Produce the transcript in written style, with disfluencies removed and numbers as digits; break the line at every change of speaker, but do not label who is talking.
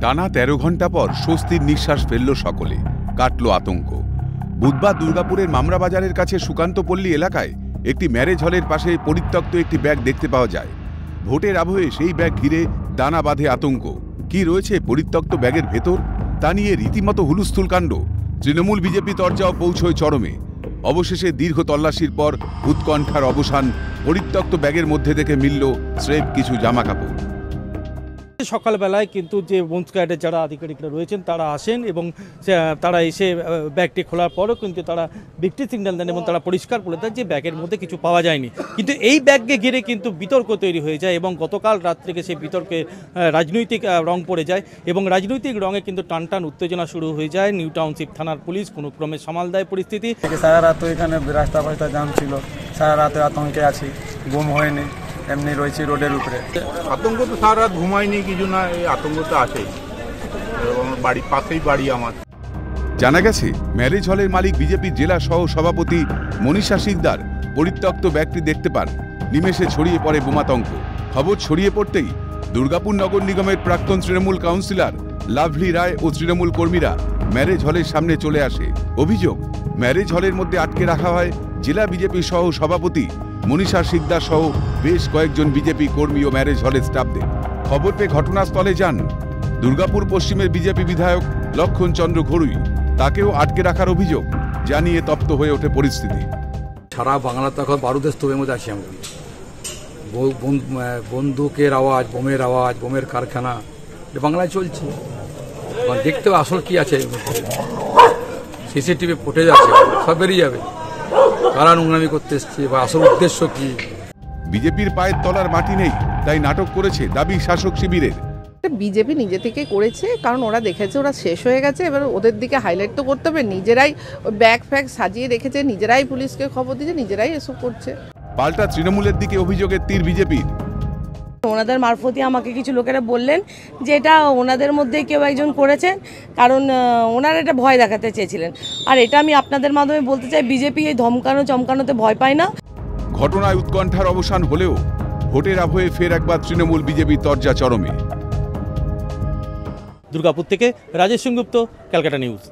টানা ১৩ ঘন্টা পর স্বস্তির নিঃশ্বাস ফেলল সকলে, কাটল আতঙ্ক। বুধবার দুর্গাপুরের মামরা বাজারের কাছে সুকান্তপল্লী এলাকায় একটি ম্যারেজ হলের পাশে পরিত্যক্ত একটি ব্যাগ দেখতে পাওয়া যায়। ভোটের আবহে সেই ব্যাগ ঘিরে দানা বাঁধে আতঙ্ক। কি রয়েছে পরিত্যক্ত ব্যাগের ভেতর তা নিয়ে রীতিমতো হুলস্থুল কাণ্ড। তৃণমূল বিজেপি তরজাও পৌঁছয় চরমে। অবশেষে দীর্ঘ তল্লাশির পর উৎকণ্ঠার অবসান। পরিত্যক্ত ব্যাগের মধ্যে থেকে মিলল স্রেফ কিছু জামাকাপড়।
সকালবেলায় কিন্তু যে বন স্কোয়াডের যারা আধিকারিকরা রয়েছেন তারা আসেন এবং তারা এসে ব্যাগটি খোলার পরও কিন্তু তারা ভিক্টি সিগন্যাল দেন এবং তারা পরিষ্কার করে দেন যে ব্যাগের মধ্যে কিছু পাওয়া যায়নি। কিন্তু এই ব্যাগকে ঘিরে কিন্তু বিতর্ক তৈরি হয়ে যায় এবং গতকাল রাত থেকে সেই বিতর্কে রাজনৈতিক রং পড়ে যায় এবং রাজনৈতিক রঙে কিন্তু টানটান উত্তেজনা শুরু হয়ে যায়। নিউ টাউনশিপ থানার পুলিশ কোনো ক্রমে সামাল দেয় পরিস্থিতি।
সারা রাত এখানে রাস্তা ফাস্তা জাম ছিল, সারা রাতে আতঙ্কে আছি, ঘুম হয়নি, এমনি রয়েছে রোডের উপরে।
আতঙ্ক তো সারা রাত ঘুমাইনি কিছু না, এই আতঙ্ক তো আছেই। বাড়ির পাশেই বাড়ি আমার।
জানা গেছে ম্যারেজ হলের মালিক বিজেপি জেলা সহ সভাপতি মনীষা সিকদার পরিত্যক্ত ব্যাগটি দেখতে পান। নিমেষে ছড়িয়ে পড়ে বোমাতঙ্ক। খবর ছড়িয়ে পড়তেই দুর্গাপুর নগর নিগমের প্রাক্তন তৃণমূল কাউন্সিলর লাভলি রায় ও তৃণমূল কর্মীরা ম্যারেজ হলের সামনে চলে আসে। অভিযোগ, ম্যারেজ হলের মধ্যে আটকে রাখা হয় জেলা বিজেপি সহ সভাপতি মনীষা সিকদার সহ বেশ কয়েকজন বিজেপি কর্মী ও ম্যারেজ হলের স্টাফদের। খবর পেয়ে ঘটনাস্থলে যান দুর্গাপুর পশ্চিমের বিজেপি বিধায়ক লক্ষণ চন্দ্র ঘড়ুই। তাকেও আটকে রাখার অভিযোগ জানিয়ে তপ্ত হয়ে ওঠে পরিস্থিতি।
সারা বাংলা তো এখন বারুদের স্তূপের মধ্যে আছি আমরা। বন্দুকের আওয়াজ, বোমের আওয়াজ, বোমের কারখানা বাংলায় চলছে। দেখতে হবে আসল কি আছে। সিসিটিভি ফুটেজ আছে, সব বেরিয়ে যাবে কারা নোংরামি করতে এসছে বা আসল উদ্দেশ্য কি।
বিজেপির পায়ের তলার মাটি নেই, তাই নাটক করেছে দাবি শাসক শিবিরের।
বিজেপি নিজে থেকে করেছে, কারণ ওরা দেখেছে ওরা শেষ হয়ে গেছে, এবার ওদের দিকে হাইলাইট তো করতে হবে। নিজেরাই ব্যাগ ফ্যাগ সাজিয়ে রেখেছে, নিজেরাই পুলিশকে খবর দিয়েছে, নিজেরাই এসব করছে।
পাল্টা তৃণমূলের দিকে অভিযোগের তীর বিজেপির।
ওনাদের মারফতই আমাকে কিছু লোকেরা বললেন যে এটা ওনাদের মধ্যে কেউ একজন করেছেন, কারণ ওনারা এটা ভয় দেখাতে চেয়েছিলেন। আর এটা আমি আপনাদের মাধ্যমে বলতে চাই, বিজেপি এই ধমকানো চমকানোতে ভয় পায় না।
ঘটনায় উৎকণ্ঠার অবসান হলেও ভোটের আবহে ফের একবার তৃণমূল বিজেপি তরজা চরমে।
দুর্গাপুর থেকে রাজেশ সেনগুপ্ত, ক্যালকাটা নিউজ।